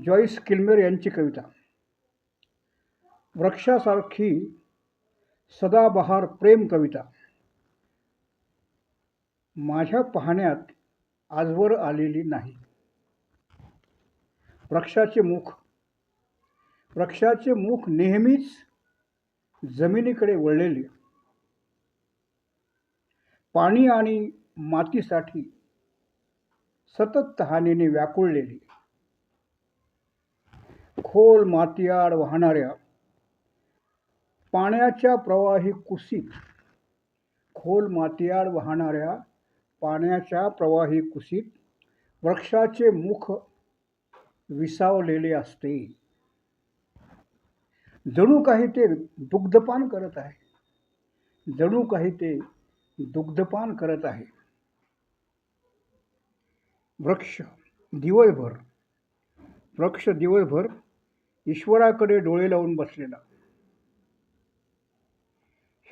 Joyce किल्मेर यांची कविता. वृक्षासारखी सदाबहार प्रेम कविता. माझ्या पाहण्यात आजवर आलेली नाही. वृक्षाचे मुख नेहमीच जमिनीकडे वळलेले, पाणी आणि मातीसाठी सतत तहानेने व्याकुळलेले, खोल मातीआड वाहणाऱ्या पाण्याच्या प्रवाही कुशीत वृक्षाचे मुख विसावलेले असते. जणू काही ते दुग्धपान करत आहे. वृक्ष दिवसभर ईश्वराकडे डोळे लावून बसलेला.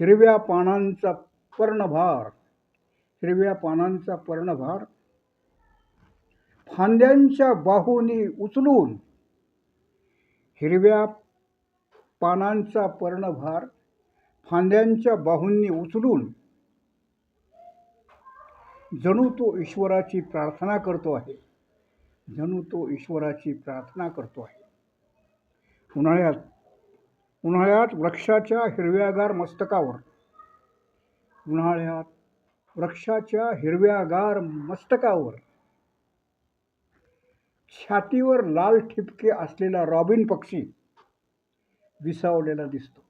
हिरव्या पानांचा पर्णभार फांद्यांच्या बाहूंनी उचलून जणू तो ईश्वराची प्रार्थना करतो आहे. उन्हाळ्यात वृक्षाच्या हिरव्यागार मस्तकावर छातीवर लाल ठिपके असलेला रॉबिन पक्षी विसावलेला दिसतो.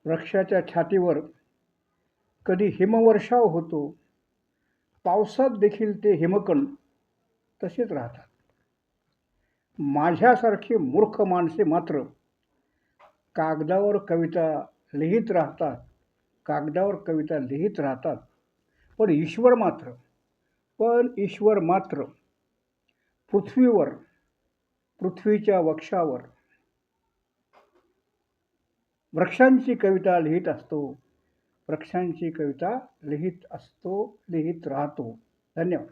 वृक्षाच्या छातीवर कधी हिमवर्षाव होतो. पावसात देखील ते हिमकण तसेच राहतात. माझ्यासारखी मूर्ख माणसे मात्र कागदावर कविता लिहित राहतात. पण ईश्वर मात्र पृथ्वीच्या वक्षावर वृक्षांची कविता लिहित राहतो. धन्यवाद.